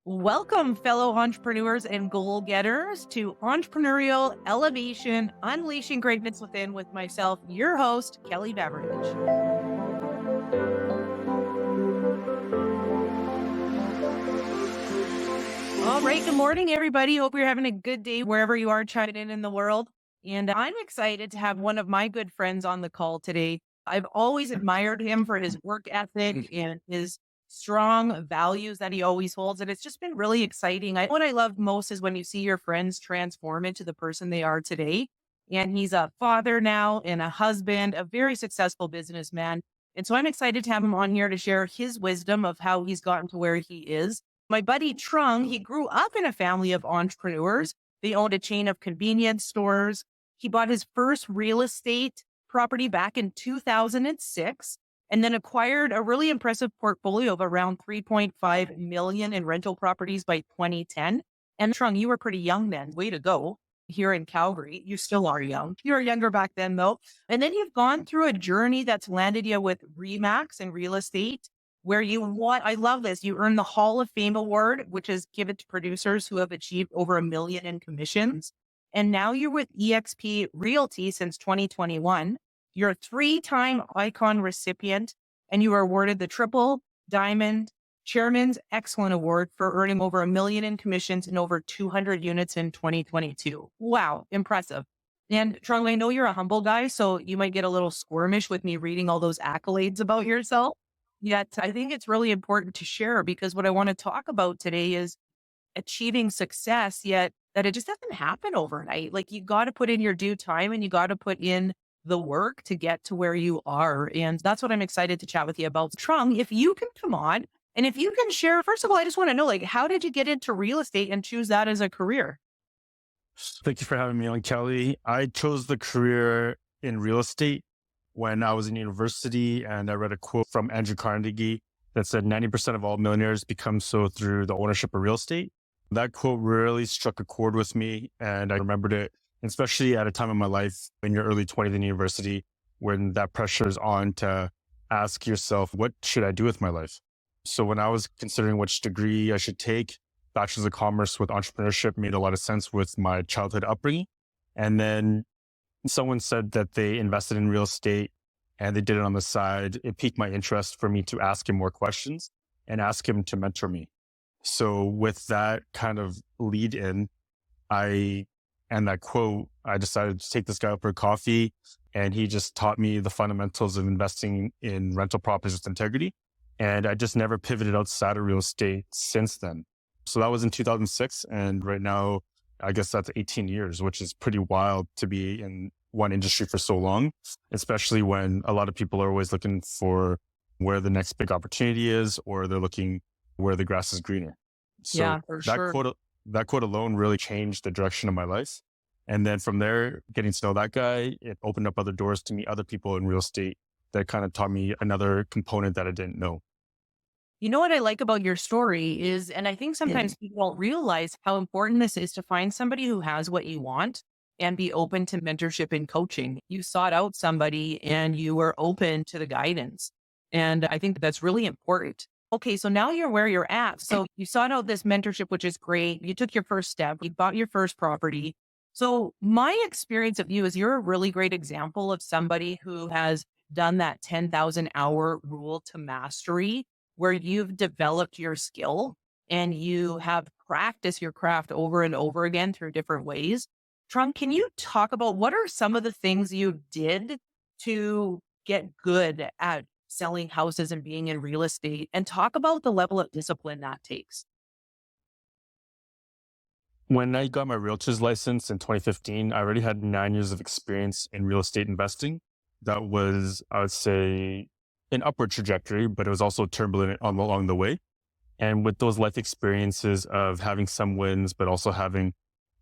Welcome, fellow entrepreneurs and goal getters, to Entrepreneurial Elevation, Unleashing Greatness Within with myself, your host, Kelly Beveridge. All right. Good morning, everybody. Hope you're having a good day wherever you are chiming in the world. And I'm excited to have one of my good friends on the call today. I've always admired him for his work ethic and his strong values that he always holds. And it's just been really exciting. What I love most is when you see your friends transform into the person they are today. And he's a father now and a husband, a very successful businessman. And so I'm excited to have him on here to share his wisdom of how he's gotten to where he is. My buddy Trung, he grew up in a family of entrepreneurs. They owned a chain of convenience stores. He bought his first real estate property back in 2006 and then acquired a really impressive portfolio of around 3.5 million in rental properties by 2010. And Trung, you were pretty young then. Way to go. Here in Calgary. You still are young. You were younger back then, though. And then you've gone through a journey that's landed you with Remax in real estate, where I love this. You earned the Hall of Fame Award, which is given to producers who have achieved over $1 million in commissions. And now you're with eXp Realty since 2021. You're a 3-time Icon recipient, and you were awarded the Triple Diamond Chairman's Excellent Award for earning over $1 million in commissions and over 200 units in 2022. Wow, impressive. And Charlie, I know you're a humble guy, so you might get a little squirmish with me reading all those accolades about yourself. Yet I think it's really important to share, because what I want to talk about today is achieving success, yet that it just doesn't happen overnight. Like, you got to put in your due time and you got to put in the work to get to where you are. And that's what I'm excited to chat with you about. Trung, if you can come on and if you can share, first of all, I just want to know, like, how did you get into real estate and choose that as a career? Thank you for having me on, Kelly. I chose the career in real estate when I was in university, and I read a quote from Andrew Carnegie that said 90% of all millionaires become so through the ownership of real estate. That quote really struck a chord with me, and I remembered it, especially at a time in my life in your early 20s in university, when that pressure is on to ask yourself, what should I do with my life? So when I was considering which degree I should take, Bachelor's of Commerce with entrepreneurship made a lot of sense with my childhood upbringing. And then someone said that they invested in real estate and they did it on the side. It piqued my interest for me to ask him more questions and ask him to mentor me. So with that kind of lead in, and that quote, I decided to take this guy out for a coffee, and he just taught me the fundamentals of investing in rental properties with integrity. And I just never pivoted outside of real estate since then. So that was in 2006. And right now, I guess that's 18 years, which is pretty wild to be in one industry for so long, especially when a lot of people are always looking for where the next big opportunity is, or they're looking where the grass is greener. So Yeah, for sure. that quote alone really changed the direction of my life. And then from there, getting to know that guy, it opened up other doors to meet other people in real estate that kind of taught me another component that I didn't know. You know what I like about your story is, and I think sometimes people don't realize how important this is, to find somebody who has what you want and be open to mentorship and coaching. You sought out somebody and you were open to the guidance. And I think that's really important. Okay, so now you're where you're at. So you sought out this mentorship, which is great. You took your first step, you bought your first property. So my experience of you is you're a really great example of somebody who has done that 10,000 hour rule to mastery, where you've developed your skill and you have practiced your craft over and over again through different ways. Trump, can you talk about what are some of the things you did to get good at selling houses and being in real estate, and talk about the level of discipline that takes? When I got my realtor's license in 2015, I already had 9 years of experience in real estate investing. That was, I would say, an upward trajectory, but it was also turbulent along the way. And with those life experiences of having some wins, but also having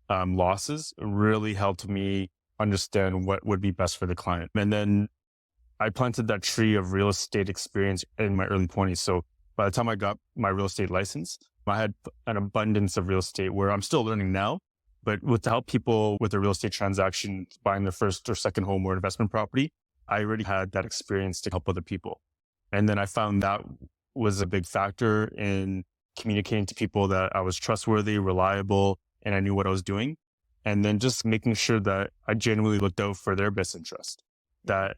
losses, really helped me understand what would be best for the client. And then I planted that tree of real estate experience in my early 20s. So by the time I got my real estate license, I had an abundance of real estate where I'm still learning now, but to help people with a real estate transaction, buying their first or second home or investment property, I already had that experience to help other people. And then I found that was a big factor in communicating to people that I was trustworthy, reliable, and I knew what I was doing. And then just making sure that I genuinely looked out for their best interest, that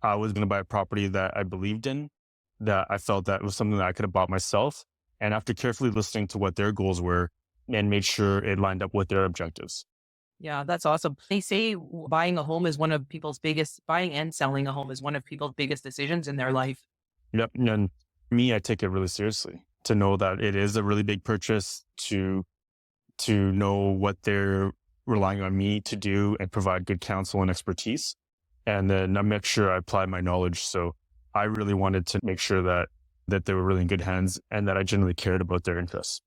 I was going to buy a property that I believed in, that I felt that was something that I could have bought myself. And after carefully listening to what their goals were and made sure it lined up with their objectives. Yeah, that's awesome. They say buying a home is one of people's biggest, buying and selling a home is one of people's biggest decisions in their life. Yep. And me, I take it really seriously to know that it is a really big purchase, to know what they're relying on me to do and provide good counsel and expertise. And then I make sure I apply my knowledge. So I really wanted to make sure that they were really in good hands and that I genuinely cared about their interests.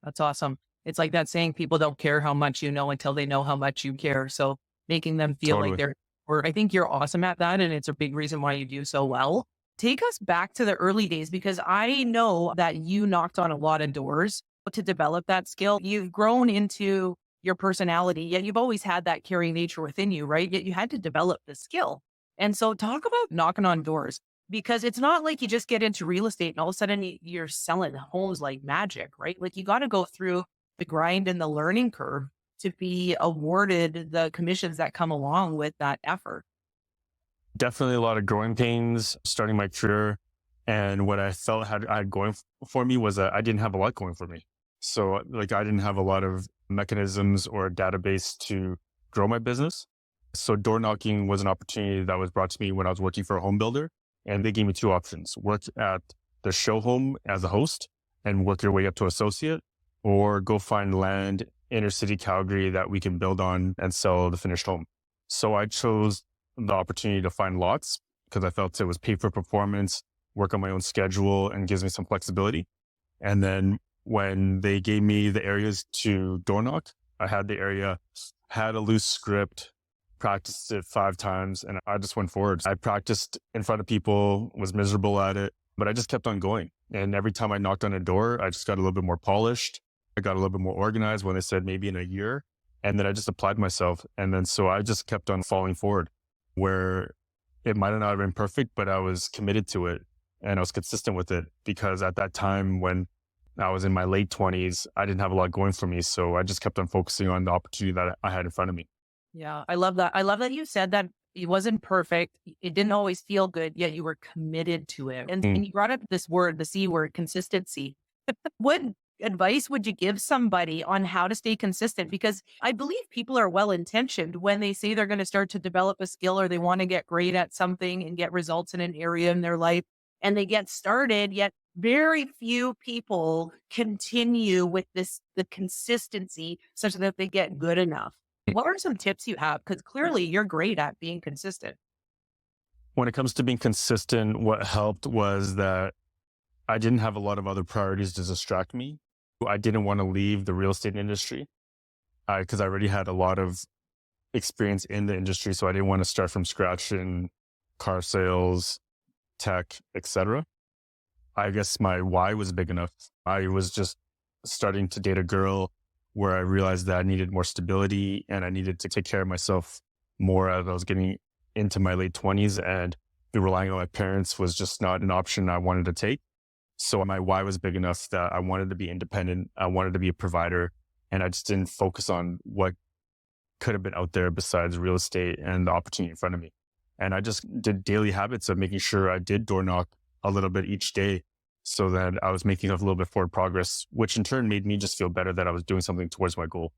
That's awesome. It's like that saying, people don't care how much you know until they know how much you care. So making them feel like Totally. or I think you're awesome at that. And it's a big reason why you do so well. Take us back to the early days, because I know that you knocked on a lot of doors to develop that skill. You've grown into your personality, yet you've always had that caring nature within you, right? Yet you had to develop the skill. And so talk about knocking on doors, because it's not like you just get into real estate and all of a sudden you're selling homes like magic, right? Like you got to go through the grind and the learning curve to be awarded the commissions that come along with that effort. Definitely a lot of growing pains starting my career. And what I felt I had going for me was that I didn't have a lot going for me. So like I didn't have a lot of mechanisms or a database to grow my business. So door knocking was an opportunity that was brought to me when I was working for a home builder. And they gave me two options: work at the show home as a host and work your way up to associate, or go find land inner city Calgary that we can build on and sell the finished home. So I chose the opportunity to find lots because I felt it was pay for performance, work on my own schedule, and gives me some flexibility. And then when they gave me the areas to door knock, I had the area, had a loose script, practiced it 5 times, and I just went forward. I practiced in front of people, was miserable at it, but I just kept on going. And every time I knocked on a door, I just got a little bit more polished. I got a little bit more organized when they said maybe in a year. And then I just applied myself. And then so I just kept on falling forward, where it might not have been perfect, but I was committed to it and I was consistent with it, because at that time when I was in my late 20s, I didn't have a lot going for me. So I just kept on focusing on the opportunity that I had in front of me. Yeah, I love that. I love that you said that it wasn't perfect. It didn't always feel good, yet you were committed to it. And you brought up this word, the C word, consistency. What advice would you give somebody on how to stay consistent? Because I believe people are well intentioned when they say they're going to start to develop a skill or they want to get great at something and get results in an area in their life. And they get started, yet very few people continue with the consistency such that they get good enough. What are some tips you have? Because clearly you're great at being consistent. When it comes to being consistent, what helped was that I didn't have a lot of other priorities to distract me. I didn't want to leave the real estate industry because I already had a lot of experience in the industry. So I didn't want to start from scratch in car sales, tech, etc. I guess my why was big enough. I was just starting to date a girl where I realized that I needed more stability and I needed to take care of myself more as I was getting into my late 20s, and relying on my parents was just not an option I wanted to take. So my why was big enough that I wanted to be independent. I wanted to be a provider, and I just didn't focus on what could have been out there besides real estate and the opportunity in front of me. And I just did daily habits of making sure I did door knock a little bit each day so that I was making a little bit forward progress, which in turn made me just feel better that I was doing something towards my goal.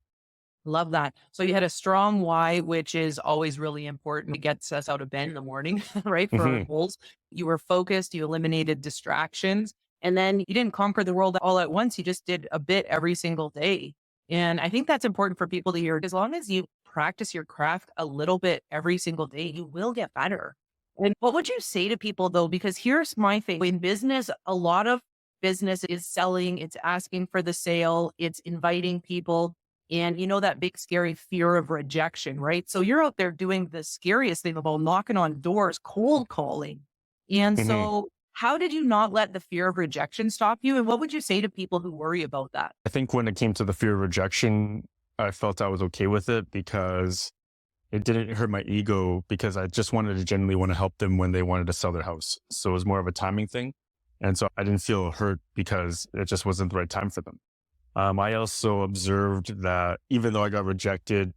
Love that. So you had a strong why, which is always really important. It gets us out of bed in the morning, right? For our Hmm. goals. You were focused, you eliminated distractions, and then you didn't conquer the world all at once. You just did a bit every single day. And I think that's important for people to hear. As long as you practice your craft a little bit every single day, you will get better. And what would you say to people though? Because here's my thing. In business, a lot of business is selling, it's asking for the sale, it's inviting people. And you know, that big scary fear of rejection, right? So you're out there doing the scariest thing of all, knocking on doors, cold calling. And Hmm. so how did you not let the fear of rejection stop you? And what would you say to people who worry about that? I think when it came to the fear of rejection, I felt I was okay with it because it didn't hurt my ego, because I just wanted to genuinely want to help them when they wanted to sell their house. So it was more of a timing thing. And so I didn't feel hurt because it just wasn't the right time for them. I also observed that even though I got rejected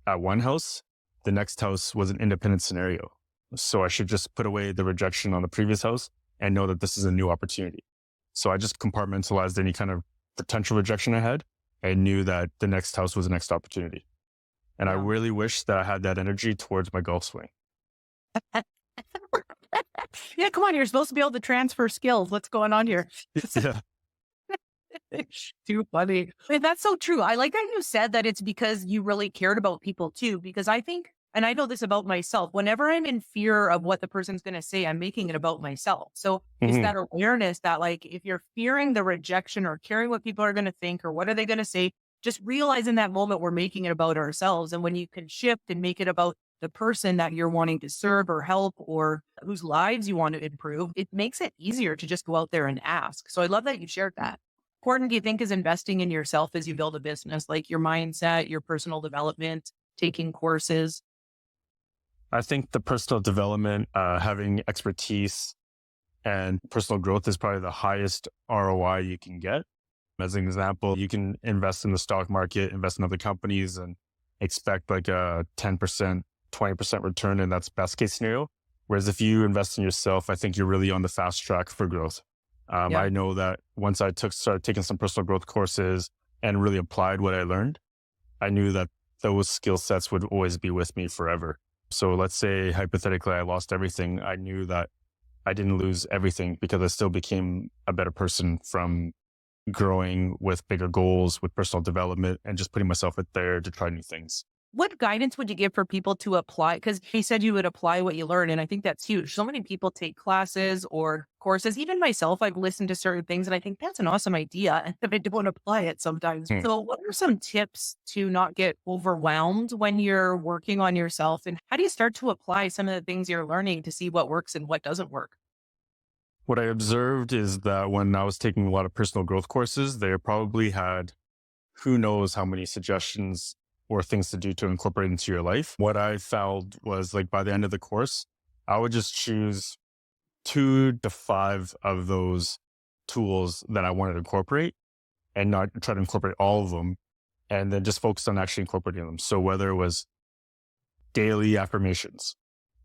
at one house, the next house was an independent scenario. So I should just put away the rejection on the previous house and know that this is a new opportunity. So I just compartmentalized any kind of potential rejection I had and knew that the next house was the next opportunity. And I Yeah. really wish that I had that energy towards my golf swing. Yeah, come on. You're supposed to be able to transfer skills. What's going on here? Yeah. Too funny. And that's so true. I like that you said that it's because you really cared about people too, because I think, and I know this about myself, whenever I'm in fear of what the person's going to say, I'm making it about myself. So it's Mhm. that awareness that like, if you're fearing the rejection or caring what people are going to think or what are they going to say, just realize in that moment we're making it about ourselves. And when you can shift and make it about the person that you're wanting to serve or help or whose lives you want to improve, it makes it easier to just go out there and ask. So I love that you shared that. Important do you think is investing in yourself as you build a business, like your mindset, your personal development, taking courses? I think the personal development, having expertise and personal growth is probably the highest ROI you can get. As an example, you can invest in the stock market, invest in other companies and expect like a 10%, 20% return. And that's best case scenario. Whereas if you invest in yourself, I think you're really on the fast track for growth. Yeah. I know that once I started taking some personal growth courses and really applied what I learned, I knew that those skill sets would always be with me forever. So let's say hypothetically, I lost everything. I knew that I didn't lose everything because I still became a better person from growing with bigger goals, with personal development, and just putting myself out there to try new things. What guidance would you give for people to apply? Because you said you would apply what you learn, and I think that's huge. So many people take classes or courses. Even myself, I've listened to certain things, and I think that's an awesome idea, and I don't apply it sometimes. Hmm. So, what are some tips to not get overwhelmed when you're working on yourself, and how do you start to apply some of the things you're learning to see what works and what doesn't work? What I observed is that when I was taking a lot of personal growth courses, they probably had who knows how many suggestions or things to do to incorporate into your life. What I found was like by the end of the course, I would just choose 2 to 5 of those tools that I wanted to incorporate and not try to incorporate all of them and then just focus on actually incorporating them. So whether it was daily affirmations,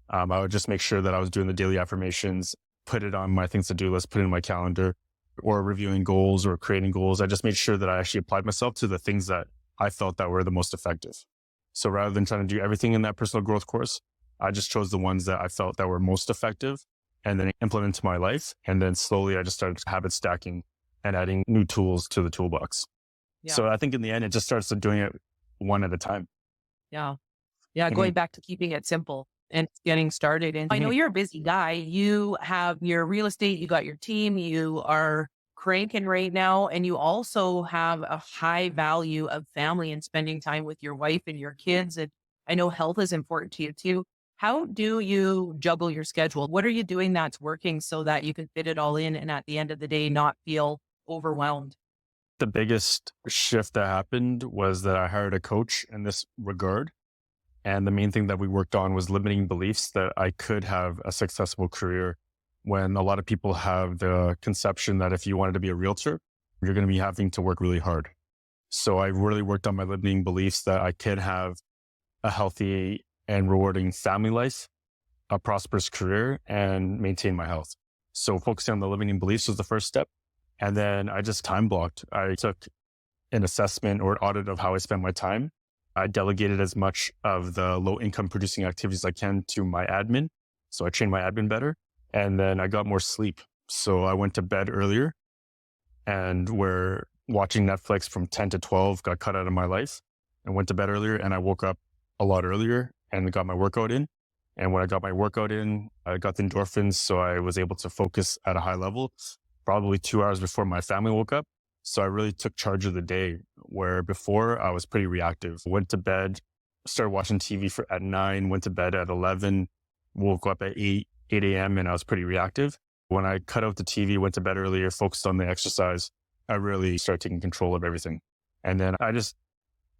I would just make sure that I was doing the daily affirmations, put it on my things to do list, put it in my calendar, or reviewing goals or creating goals. I just made sure that I actually applied myself to the things that I felt that were the most effective. So rather than trying to do everything in that personal growth course, I just chose the ones that I felt that were most effective and then implement to my life. And then slowly I just started habit stacking and adding new tools to the toolbox. Yeah. So I think in the end, it just starts doing it one at a time. Yeah. Yeah. Mhm. Going back to keeping it simple and getting started. And I know Mhm. you're a busy guy. You have your real estate, you got your team, you are cranking right now, and you also have a high value of family and spending time with your wife and your kids. And I know health is important to you too. How do you juggle your schedule? What are you doing that's working so that you can fit it all in and at the end of the day not feel overwhelmed? The biggest shift that happened was that I hired a coach in this regard. And the main thing that we worked on was limiting beliefs that I could have a successful career when a lot of people have the conception that if you wanted to be a realtor, you're going to be having to work really hard. So I really worked on my limiting beliefs that I could have a healthy and rewarding family life, a prosperous career, and maintain my health. So focusing on the limiting beliefs was the first step. And then I just time blocked. I took an assessment or an audit of how I spent my time. I delegated as much of the low income producing activities I can to my admin. So I trained my admin better. And then I got more sleep. So I went to bed earlier and where watching Netflix from 10 to 12 got cut out of my life. I went to bed earlier and I woke up a lot earlier and got my workout in. And when I got my workout in, I got the endorphins. So I was able to focus at a high level, probably 2 hours before my family woke up. So I really took charge of the day where before I was pretty reactive. Went to bed, started watching TV at 9, went to bed at 11, woke up at 8 a.m. and I was pretty reactive. When I cut out the TV, went to bed earlier, focused on the exercise, I really started taking control of everything. And then I just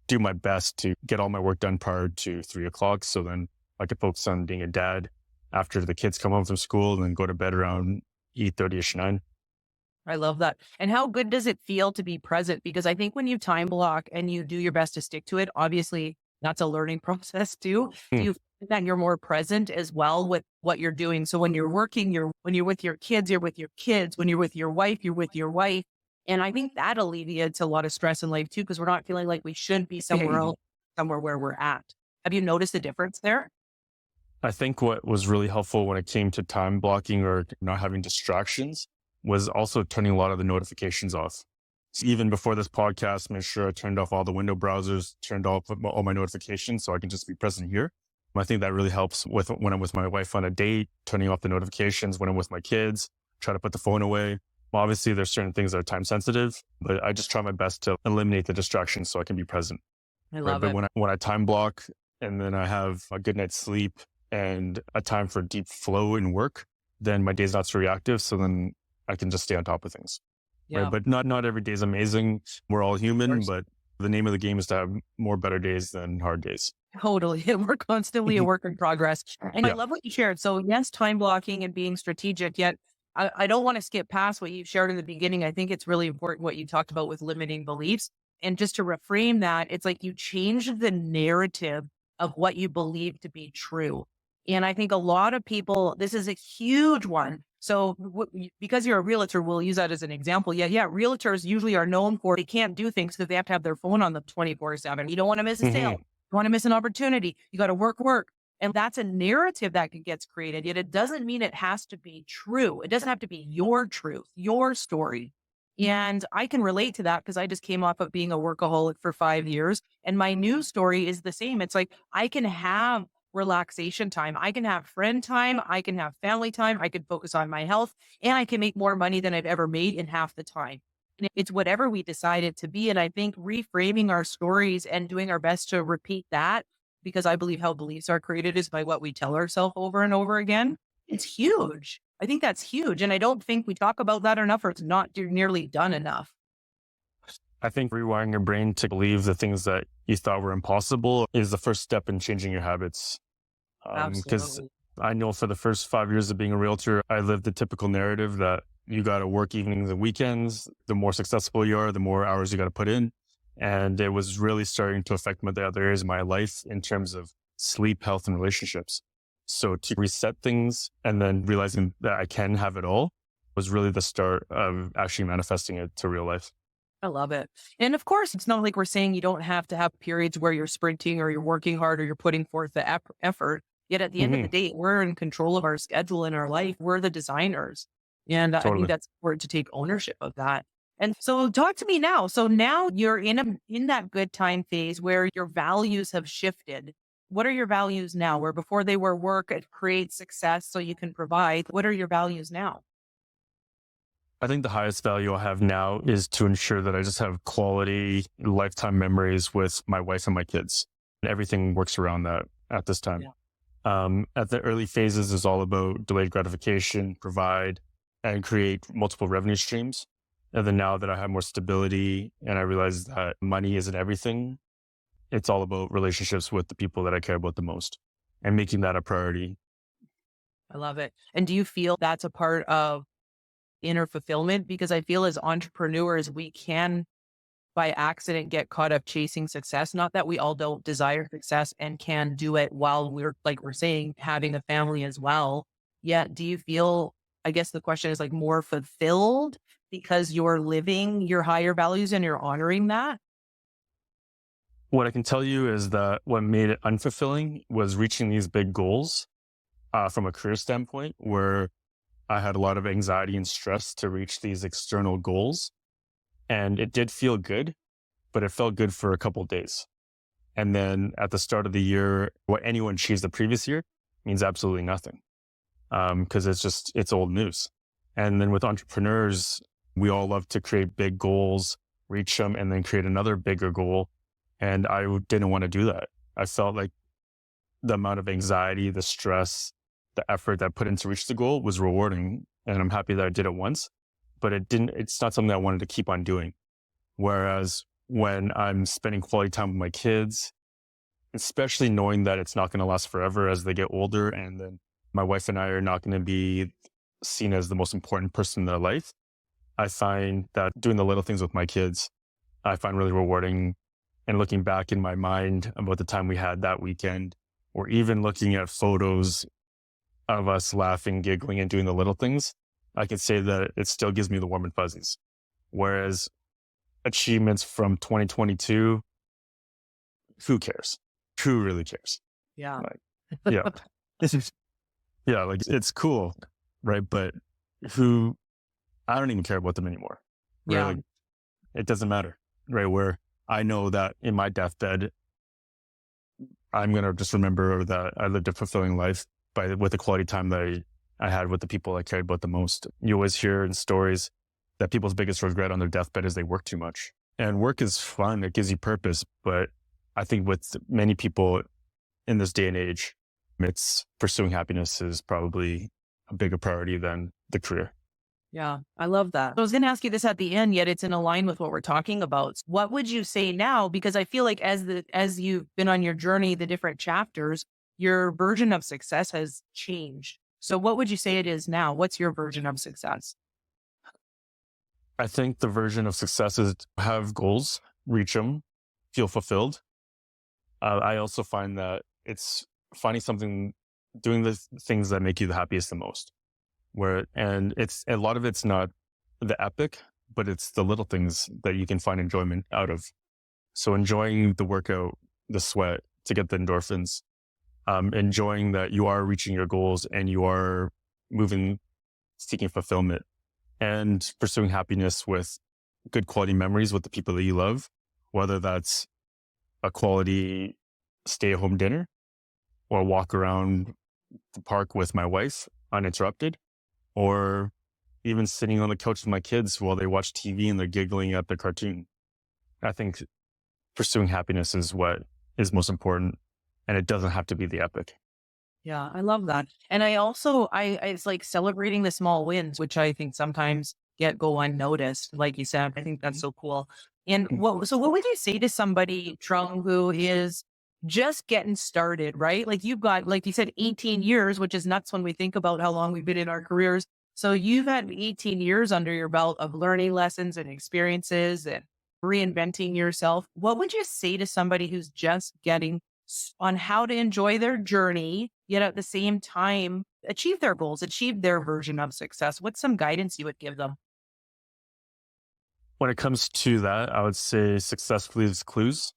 do my best to get all my work done prior to 3 o'clock. So then I could focus on being a dad after the kids come home from school and then go to bed around 8:30ish, 9. I love that. And how good does it feel to be present? Because I think when you time block and you do your best to stick to it, obviously that's a learning process too. Do Hmm. you find that you're more present as well with what you're doing? So when you're working, when you're with your kids, you're with your kids. When you're with your wife, you're with your wife. And I think that alleviates a lot of stress in life too, because we're not feeling like we should be somewhere else, somewhere where we're at. Have you noticed a difference there? I think what was really helpful when it came to time blocking or not having distractions was also turning a lot of the notifications off. So even before this podcast, made sure I turned off all the window browsers, turned off all my notifications so I can just be present here. I think that really helps with when I'm with my wife on a date, turning off the notifications when I'm with my kids, try to put the phone away. Obviously, there's certain things that are time sensitive, but I just try my best to eliminate the distractions so I can be present. I Right. love But it. when I time block and then I have a good night's sleep and a time for deep flow in work, then my day's not so reactive. So then I can just stay on top of things. Right. Yeah, of But not every day is amazing. We're all human, course. but the name of the game is to have more better days than hard days. Totally. We're constantly a work in progress. And I Yeah. love what you shared. So, yes, time blocking and being strategic, yet I don't want to skip past what you shared in the beginning. I think it's really important what you talked about with limiting beliefs. And just to reframe that, it's like you change the narrative of what you believe to be true. And I think a lot of people, this is a huge one. So, because you're a realtor, we'll use that as an example. Yeah, realtors usually are known for they can't do things because they have to have their phone on them 24/7. You don't want to miss a sale. Hmm. You want to miss an opportunity. You got to work. And that's a narrative that gets created. Yet it doesn't mean it has to be true. It doesn't have to be your truth, your story. And I can relate to that because I just came off of being a workaholic for 5 years. And my new story is the same. It's like I can have relaxation time. I can have friend time. I can have family time. I can focus on my health and I can make more money than I've ever made in half the time. And it's whatever we decide it to be. And I think reframing our stories and doing our best to repeat that, because I believe how beliefs are created is by what we tell ourselves over and over again. It's huge. I think that's huge. And I don't think we talk about that enough or it's not nearly done enough. I think rewiring your brain to believe the things that you thought were impossible is the first step in changing your habits. Because Absolutely. I know for the first 5 years of being a realtor, I lived the typical narrative that you got to work evenings and weekends. The more successful you are, the more hours you got to put in. And it was really starting to affect the other areas of my life in terms of sleep, health, and relationships. So to reset things and then realizing that I can have it all was really the start of actually manifesting it to real life. I love it. And of course, it's not like we're saying you don't have to have periods where you're sprinting or you're working hard or you're putting forth the effort. Yet at the end of the Hmm. day, we're in control of our schedule and our life. We're the designers. And I think Totally. that's important to take ownership of that. And so talk to me now. So now you're in that good time phase where your values have shifted. What are your values now? Where before they were work, it creates success so you can provide. What are your values now? I think the highest value I have now is to ensure that I just have quality lifetime memories with my wife and my kids. Everything works around that at this time. Yeah. At the early phases is all about delayed gratification, provide and create multiple revenue streams. And then now that I have more stability and I realize that money isn't everything, it's all about relationships with the people that I care about the most and making that a priority. I love it. And do you feel that's a part of inner fulfillment? Because I feel as entrepreneurs, we can by accident get caught up chasing success. Not that we all don't desire success and can do it while we're, like we're saying, having a family as well. Yet, do you feel, I guess the question is like more fulfilled because you're living your higher values and you're honoring that? What I can tell you is that what made it unfulfilling was reaching these big goals from a career standpoint, where I had a lot of anxiety and stress to reach these external goals. And it did feel good, but it felt good for a couple of days. And then at the start of the year, what anyone achieves the previous year means absolutely nothing because it's old news. And then with entrepreneurs, we all love to create big goals, reach them, and then create another bigger goal. And I didn't want to do that. I felt like the amount of anxiety, the stress, the effort that I put in to reach the goal was rewarding. And I'm happy that I did it once, but it's not something I wanted to keep on doing. Whereas when I'm spending quality time with my kids, especially knowing that it's not going to last forever as they get older, and then my wife and I are not going to be seen as the most important person in their life, I find that doing the little things with my kids, I find really rewarding. And looking back in my mind about the time we had that weekend, or even looking at photos of us laughing, giggling, and doing the little things, I could say that it still gives me the warm and fuzzies. Whereas achievements from 2022, who cares? Who really cares? Yeah. Like, yeah, yeah, like it's cool, right? But who? I don't even care about them anymore. Right? Yeah. Like, it doesn't matter, right? Where I know that in my deathbed, I'm gonna just remember that I lived a fulfilling life with the quality time that I had with the people I cared about the most. You always hear in stories that people's biggest regret on their deathbed is they work too much. And work is fun; it gives you purpose. But I think with many people in this day and age, it's pursuing happiness is probably a bigger priority than the career. Yeah, I love that. I was going to ask you this at the end, yet it's in line with what we're talking about. What would you say now? Because I feel like as you've been on your journey, the different chapters, your version of success has changed. So what would you say it is now? What's your version of success? I think the version of success is to have goals, reach them, feel fulfilled. I also find that it's finding something, doing the things that make you the happiest the most. And it's a lot of it's not the epic, but it's the little things that you can find enjoyment out of. So enjoying the workout, the sweat to get the endorphins, enjoying that you are reaching your goals and you are moving, seeking fulfillment, and pursuing happiness with good quality memories with the people that you love, whether that's a quality stay-at-home dinner or a walk around the park with my wife uninterrupted, or even sitting on the couch with my kids while they watch TV and they're giggling at the cartoon. I think pursuing happiness is what is most important, and it doesn't have to be the epic. Yeah, I love that. And I also, it's like celebrating the small wins, which I think sometimes go unnoticed. Like you said, I think that's so cool. And what would you say to somebody, Trung, who is just getting started, right? Like you've got, like you said, 18 years, which is nuts when we think about how long we've been in our careers. So you've had 18 years under your belt of learning lessons and experiences and reinventing yourself. What would you say to somebody who's just getting on how to enjoy their journey, yet at the same time achieve their goals, achieve their version of success? What's some guidance you would give them? When it comes to that, I would say success leaves clues.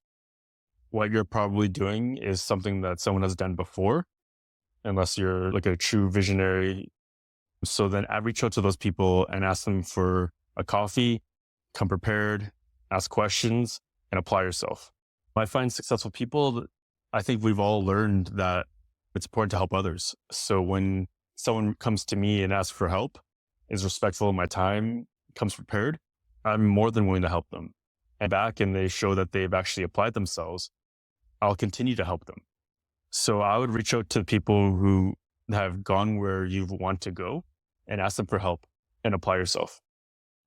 What you're probably doing is something that someone has done before, unless you're like a true visionary. So then I reach out to those people and ask them for a coffee, come prepared, ask questions, and apply yourself. I find successful people, I think we've all learned that it's important to help others. So when someone comes to me and asks for help, is respectful of my time, comes prepared, I'm more than willing to help them. And back and they show that they've actually applied themselves, I'll continue to help them. So I would reach out to people who have gone where you want to go and ask them for help and apply yourself.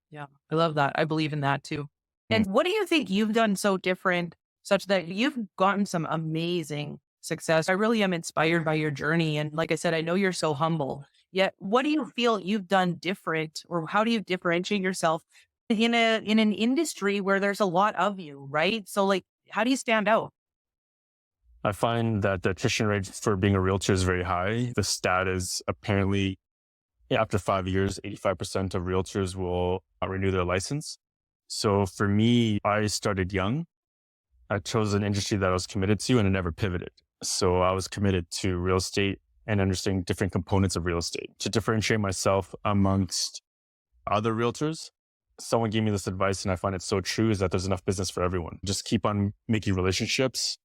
Yeah, I love that. I believe in that too. And what do you think you've done so different such that you've gotten some amazing success? I really am inspired by your journey. And like I said, I know you're so humble. Yet, what do you feel you've done different, or how do you differentiate yourself in an industry where there's a lot of you, right? So, like, how do you stand out? I find that the attrition rate for being a realtor is very high. The stat is apparently after 5 years, 85% of realtors will not renew their license. So for me, I started young. I chose an industry that I was committed to and I never pivoted. So I was committed to real estate and understanding different components of real estate to differentiate myself amongst other realtors. Someone gave me this advice and I find it so true, is that there's enough business for everyone. Just keep on making relationships,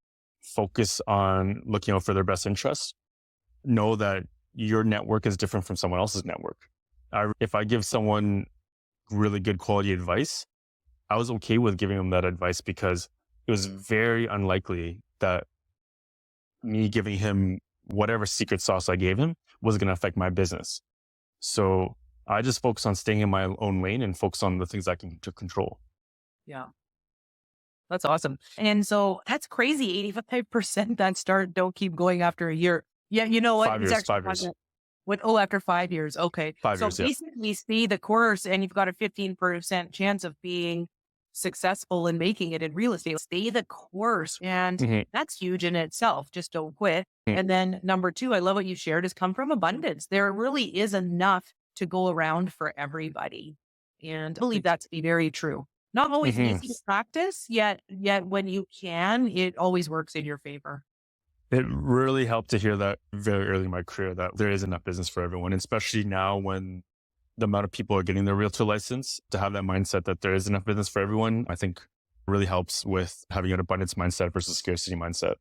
focus on looking out for their best interests. Know that your network is different from someone else's network. If I give someone really good quality advice, I was okay with giving them that advice because it was very unlikely that me giving him whatever secret sauce I gave him was going to affect my business. So I just focus on staying in my own lane and focus on the things I can control. Yeah, that's awesome. And so that's crazy. 85% that start don't keep going after a year. Yeah, you know what? 5 It's years, actually 5 years. After 5 years. Okay. 5 years, So yeah. basically stay the course and you've got a 15% chance of being successful in making it in real estate. Stay the course. And Mhm, that's huge in itself. Just don't quit. mhm, And then number two, I love what you shared is come from abundance. There really is enough to go around for everybody. And I believe that to be very true. Not always mhm. easy to practice, yet when you can, it always works in your favor. It really helped to hear that very early in my career that there is enough business for everyone, especially now when the amount of people are getting their realtor license. To have that mindset that there is enough business for everyone, I think really helps with having an abundance mindset versus scarcity mindset.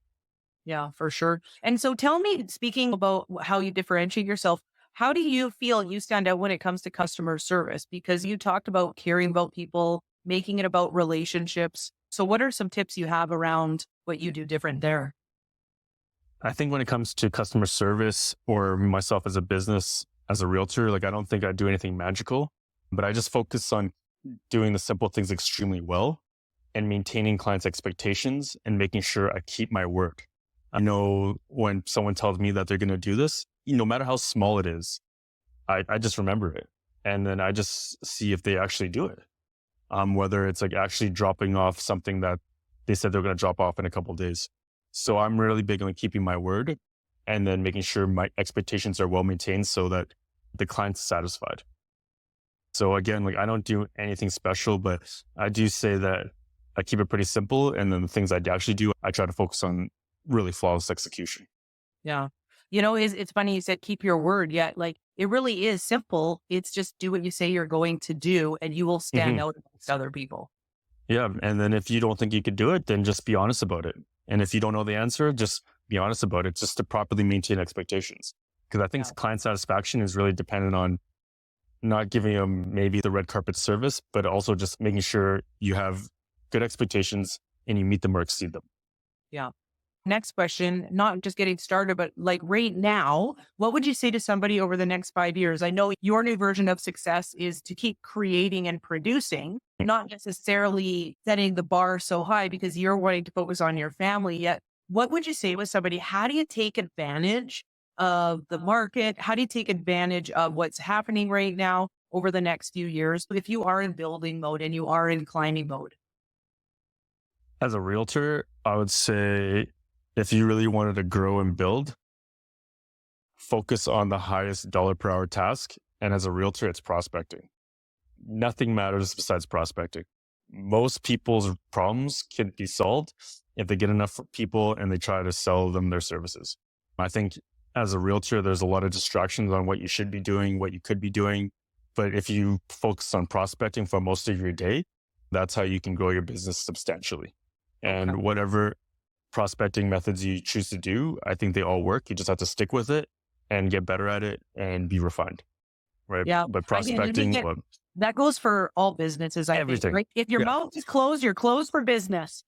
Yeah, for sure. And so tell me, speaking about how you differentiate yourself, how do you feel you stand out when it comes to customer service? Because you talked about caring about people, making it about relationships. So what are some tips you have around what you do different there? I think when it comes to customer service or myself as a business, as a realtor, like I don't think I do anything magical, but I just focus on doing the simple things extremely well and maintaining clients' expectations and making sure I keep my word. I know when someone tells me that they're going to do this, no matter how small it is, I just remember it. And then I just see if they actually do it. Whether it's like actually dropping off something that they said they're going to drop off in a couple of days. So I'm really big on keeping my word and then making sure my expectations are well maintained so that the client's satisfied. So again, like I don't do anything special, but I do say that I keep it pretty simple. And then the things I actually do, I try to focus on really flawless execution. Yeah. It's funny you said keep your word. Yet, like, it really is simple. It's just do what you say you're going to do and you will stand Hmm. out amongst other people. Yeah. And then if you don't think you could do it, then just be honest about it. And if you don't know the answer, just be honest about it, just to properly maintain expectations. Because I think Yeah. client satisfaction is really dependent on not giving them maybe the red carpet service, but also just making sure you have good expectations and you meet them or exceed them. Yeah. Next question, not just getting started, but like right now, what would you say to somebody over the next 5 years? I know your new version of success is to keep creating and producing, not necessarily setting the bar so high because you're wanting to focus on your family. Yet, what would you say with somebody? How do you take advantage of the market? How do you take advantage of what's happening right now over the next few years? If you are in building mode and you are in climbing mode. As a realtor, I would say if you really wanted to grow and build, focus on the highest dollar per hour task. And as a realtor, it's prospecting. Nothing matters besides prospecting. Most people's problems can be solved if they get enough people and they try to sell them their services. I think as a realtor, there's a lot of distractions on what you should be doing, what you could be doing. But if you focus on prospecting for most of your day, that's how you can grow your business substantially. Okay. And whatever prospecting methods you choose to do, I think they all work. You just have to stick with it and get better at it and be refined, right? Yeah. But Again, you make prospecting, it well, that goes for all businesses, I think, everything. right? If your Yeah, mouth is closed, you're closed for business.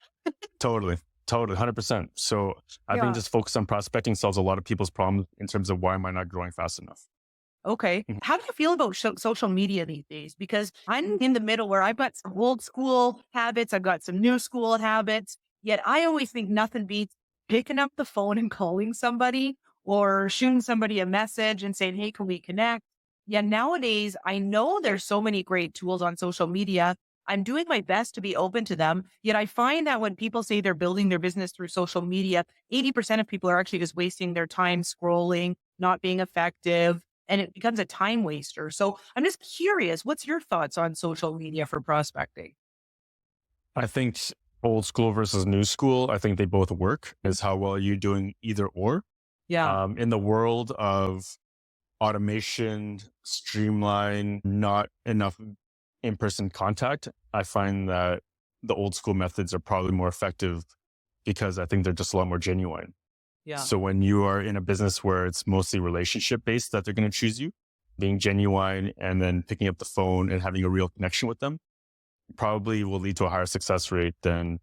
totally. Totally. 100%. So I think Yeah. just focus on prospecting solves a lot of people's problems in terms of why am I not growing fast enough? Okay. Mhm. How do you feel about social media these days? Because I'm in the middle where I've got some old school habits, I've got some new school habits. Yet I always think nothing beats picking up the phone and calling somebody or shooting somebody a message and saying, "Hey, can we connect?" Yeah, nowadays I know there's so many great tools on social media. I'm doing my best to be open to them. Yet I find that when people say they're building their business through social media, 80% of people are actually just wasting their time scrolling, not being effective, and it becomes a time waster. So I'm just curious, what's your thoughts on social media for prospecting? I think old school versus new school, I think they both work is how well you're doing either or. Yeah. In the world of automation, streamline, not enough in-person contact, I find that the old school methods are probably more effective because I think they're just a lot more genuine. Yeah. So when you are in a business where it's mostly relationship based that they're going to choose you, being genuine and then picking up the phone and having a real connection with them probably will lead to a higher success rate than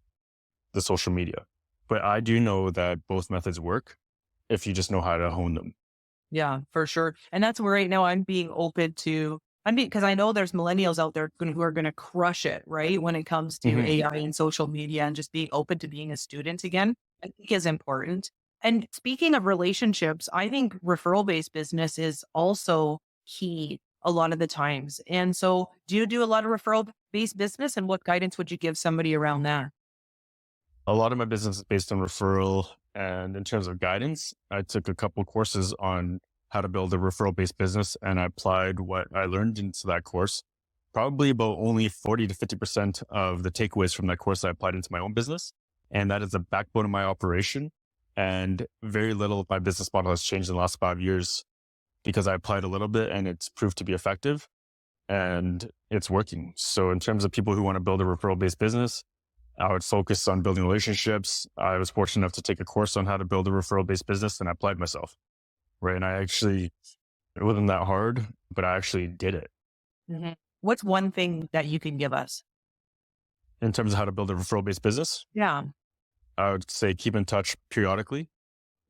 the social media. But I do know that both methods work if you just know how to hone them. Yeah, for sure. And that's where right now I'm being open to, because I know there's millennials out there who are going to crush it, right? When it comes to Hmm. AI and social media and just being open to being a student again, I think is important. And speaking of relationships, I think referral based business is also key a lot of the times. And so, do you do a lot of referral based business? And what guidance would you give somebody around that? A lot of my business is based on referral. And in terms of guidance, I took a couple courses on how to build a referral based business, and I applied what I learned into that course. Probably about only 40 to 50% of the takeaways from that course I applied into my own business. And that is the backbone of my operation. And very little of my business model has changed in the last 5 years because I applied a little bit and it's proved to be effective and it's working. So in terms of people who want to build a referral based business, I would focus on building relationships. I was fortunate enough to take a course on how to build a referral based business and I applied myself. Right. And it wasn't that hard, but I actually did it. Mhm. What's one thing that you can give us? In terms of how to build a referral based business, Yeah. I would say keep in touch periodically.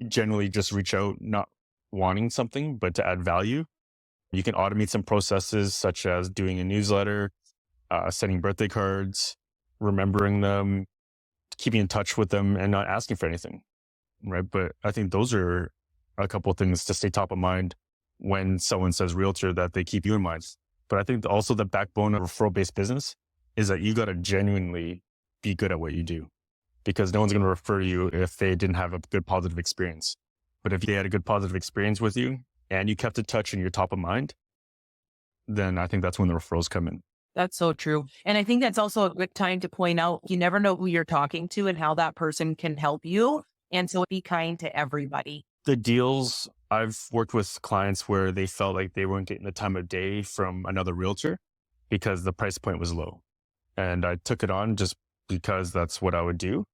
Generally just reach out, not wanting something, but to add value. You can automate some processes such as doing a newsletter, sending birthday cards, remembering them, keeping in touch with them and not asking for anything. Right. But I think those are a couple of things to stay top of mind when someone says realtor, that they keep you in mind. But I think also the backbone of referral based business is that you got to genuinely be good at what you do, because no one's going to refer to you if they didn't have a good positive experience. But if they had a good positive experience with you and you kept in touch and you're top of mind, then I think that's when the referrals come in. That's so true. And I think that's also a good time to point out you never know who you're talking to and how that person can help you. And so be kind to everybody. The deals, I've worked with clients where they felt like they weren't getting the time of day from another realtor because the price point was low. And I took it on just because that's what I would do.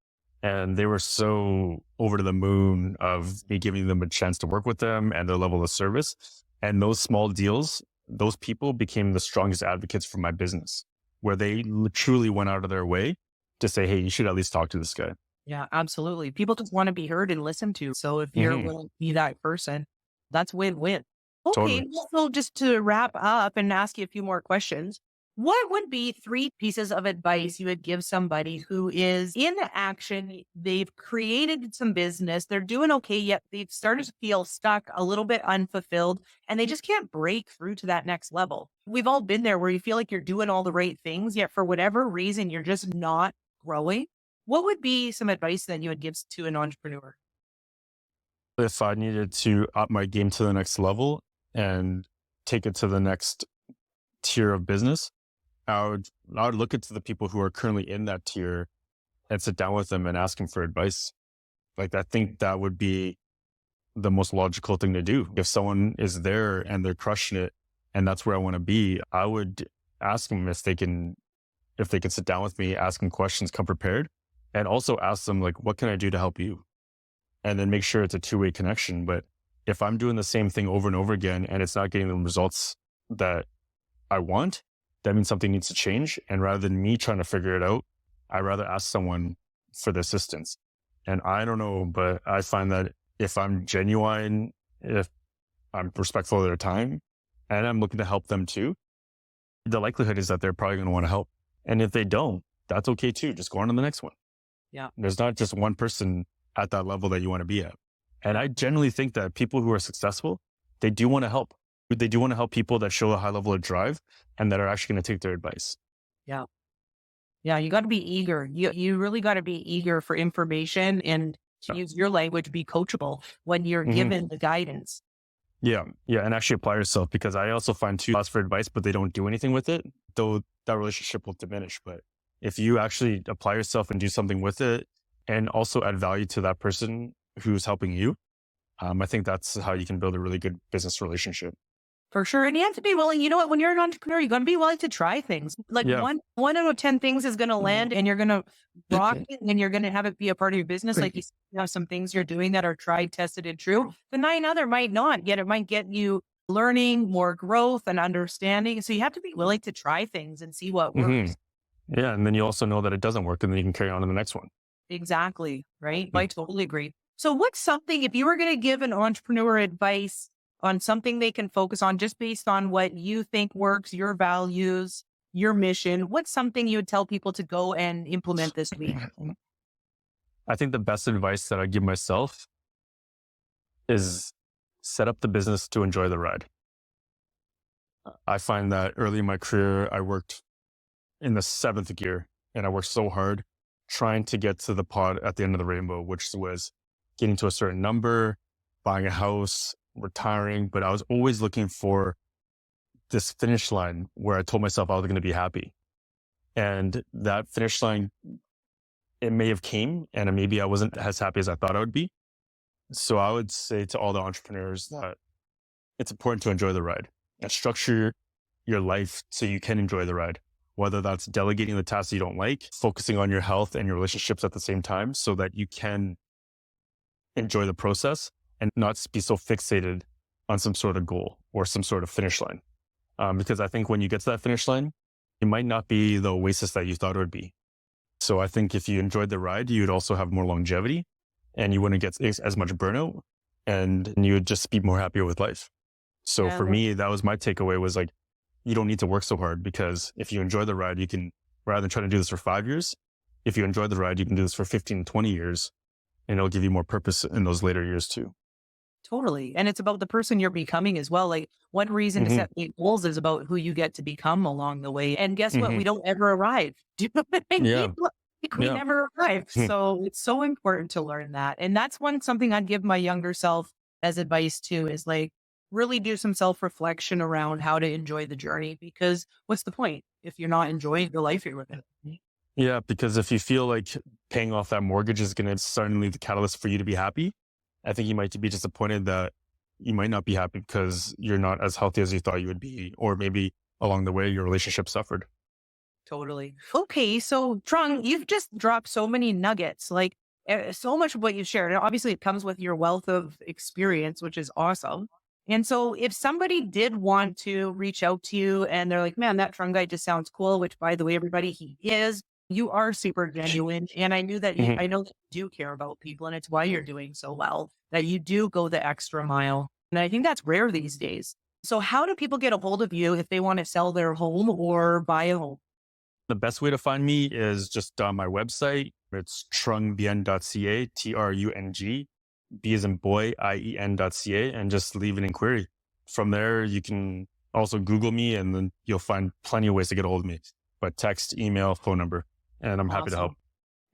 And they were so over to the moon of me giving them a chance to work with them and their level of service. And those small deals, those people became the strongest advocates for my business, where they truly went out of their way to say, hey, you should at least talk to this guy. Yeah, absolutely. People just want to be heard and listened to. So if you're willing to be that person, that's win-win. Okay, Totally. so just to wrap up and ask you a few more questions, what would be three pieces of advice you would give somebody who is in action? They've created some business, they're doing okay, yet they've started to feel stuck, a little bit unfulfilled, and they just can't break through to that next level. We've all been there where you feel like you're doing all the right things, yet for whatever reason, you're just not growing. What would be some advice that you would give to an entrepreneur? If I needed to up my game to the next level and take it to the next tier of business, I would look into the people who are currently in that tier and sit down with them and ask them for advice. Like, I think that would be the most logical thing to do. If someone is there and they're crushing it and that's where I want to be, I would ask them if they can sit down with me, ask them questions, come prepared, and also ask them, like, what can I do to help you? And then make sure it's a two-way connection. But if I'm doing the same thing over and over again and it's not getting the results that I want, that means something needs to change. And rather than me trying to figure it out, I'd rather ask someone for the assistance. And I don't know, but I find that if I'm genuine, if I'm respectful of their time, and I'm looking to help them too, the likelihood is that they're probably going to want to help. And if they don't, that's okay too. Just go on to the next one. Yeah. There's not just one person at that level that you want to be at. And I generally think that people who are successful, they do want to help. They do want to help people that show a high level of drive and that are actually going to take their advice. Yeah. Yeah. You got to be eager. You really got to be eager for information and to use your language, be coachable when you're given the guidance. Yeah. Yeah. And actually apply yourself, because I also find too, ask for advice, but they don't do anything with it, though that relationship will diminish. But if you actually apply yourself and do something with it and also add value to that person who's helping you, I think that's how you can build a really good business relationship. For sure. And you have to be willing, you know what, when you're an entrepreneur, you're going to be willing to try things. Like one out of 10 things is going to land and you're going to rock it and you're going to have it be a part of your business. Like you have some things you're doing that are tried, tested, and true. The 9 other might not, yet it might get you learning, more growth and understanding. So you have to be willing to try things and see what works. Yeah. And then you also know that it doesn't work and then you can carry on to the next one. Exactly. Right. I totally agree. So what's something, if you were going to give an entrepreneur advice on something they can focus on just based on what you think works, your values, your mission, what's something you would tell people to go and implement this week? I think the best advice that I give myself is set up the business to enjoy the ride. I find that early in my career, I worked in the 7th gear and I worked so hard trying to get to the pod at the end of the rainbow, which was getting to a certain number, buying a house, retiring. But I was always looking for this finish line where I told myself I was going to be happy. And that finish line, it may have came and maybe I wasn't as happy as I thought I would be. So I would say to all the entrepreneurs that it's important to enjoy the ride and structure your life so you can enjoy the ride, whether that's delegating the tasks you don't like, focusing on your health and your relationships at the same time so that you can enjoy the process and not be so fixated on some sort of goal or some sort of finish line. Because I think when you get to that finish line, it might not be the oasis that you thought it would be. So I think if you enjoyed the ride, you'd also have more longevity and you wouldn't get as much burnout and you would just be more happier with life. So for me, that was my takeaway was like, you don't need to work so hard because if you enjoy the ride, you can, rather than trying to do this for 5 years, if you enjoy the ride, you can do this for 15, 20 years and it'll give you more purpose in those later years too. Totally. And it's about the person you're becoming as well. Like one reason to set big goals is about who you get to become along the way. And guess what? We don't ever arrive. Do you know what I mean? Yeah. Like, we never arrive. So it's so important to learn that. And that's something I'd give my younger self as advice too, is like really do some self-reflection around how to enjoy the journey, because what's the point if you're not enjoying the life you're living? Yeah, because if you feel like paying off that mortgage is going to suddenly the catalyst for you to be happy, I think you might be disappointed that you might not be happy because you're not as healthy as you thought you would be, or maybe along the way your relationship suffered. Totally. Okay. So Trung, you've just dropped so many nuggets, like so much of what you shared. And obviously it comes with your wealth of experience, which is awesome. And so if somebody did want to reach out to you and they're like, man, that Trung guy just sounds cool, which by the way, everybody, he is, you are super genuine. And I knew that I know that you do care about people, and it's why you're doing so well, that you do go the extra mile. And I think that's rare these days. So how do people get a hold of you if they want to sell their home or buy a home? The best way to find me is just on my website. It's trungbien.ca, Trung, B as in boy, IEN.ca, and just leave an inquiry. From there, you can also Google me and then you'll find plenty of ways to get a hold of me, but text, email, phone number, and I'm happy to help.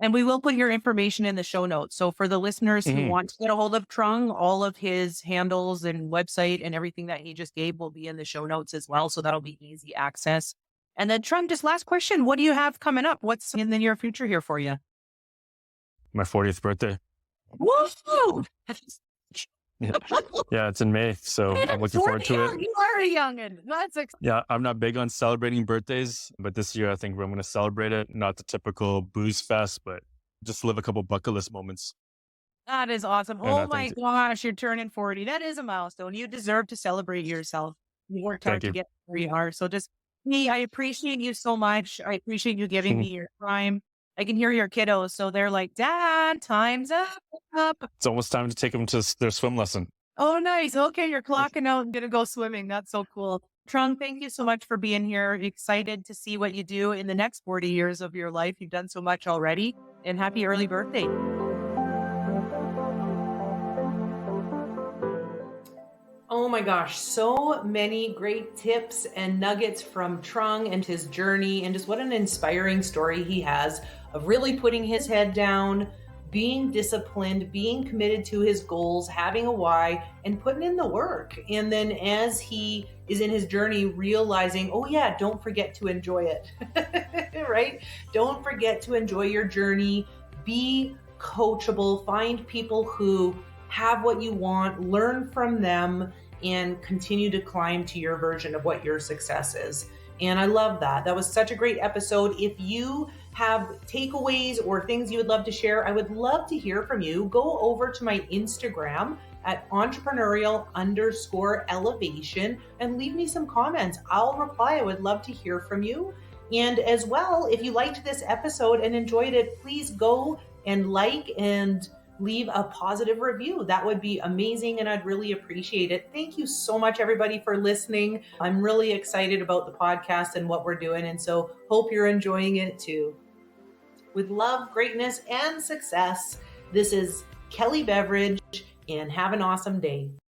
And we will put your information in the show notes. So for the listeners who want to get a hold of Trung, all of his handles and website and everything that he just gave will be in the show notes as well. So that'll be easy access. And then Trung, just last question. What do you have coming up? What's in the near future here for you? My 40th birthday. Whoa! Yeah, it's in May. So I'm looking forward to it. You are a youngin'. That's Yeah, I'm not big on celebrating birthdays, but this year I think I'm going to celebrate it. Not the typical booze fest, but just live a couple bucket list moments. That is awesome. Oh my gosh, you're turning 40. That is a milestone. You deserve to celebrate yourself. You worked hard to get where you are. So just me, I appreciate you so much. I appreciate you giving me your time. I can hear your kiddos. So they're like, Dad, time's up. It's almost time to take them to their swim lesson. Oh, nice. Okay, you're clocking out and going to go swimming. That's so cool. Trung, thank you so much for being here. Excited to see what you do in the next 40 years of your life. You've done so much already. And happy early birthday. Oh my gosh, so many great tips and nuggets from Trung and his journey, and just what an inspiring story he has of really putting his head down, being disciplined, being committed to his goals, having a why, and putting in the work. And then as he is in his journey, realizing, oh yeah, don't forget to enjoy it, right? Don't forget to enjoy your journey. Be coachable. Find people who have what you want, learn from them, and continue to climb to your version of what your success is. And I love that. That was such a great episode. If you have takeaways or things you would love to share, I would love to hear from you. Go over to my Instagram at entrepreneurial_elevation and leave me some comments. I'll reply. I would love to hear from you. And as well, if you liked this episode and enjoyed it, please go and like and leave a positive review. That would be amazing, and I'd really appreciate it. Thank you so much, everybody, for listening. I'm really excited about the podcast and what we're doing, and so hope you're enjoying it too. With love, greatness, and success, this is Kelly Beveridge, and have an awesome day.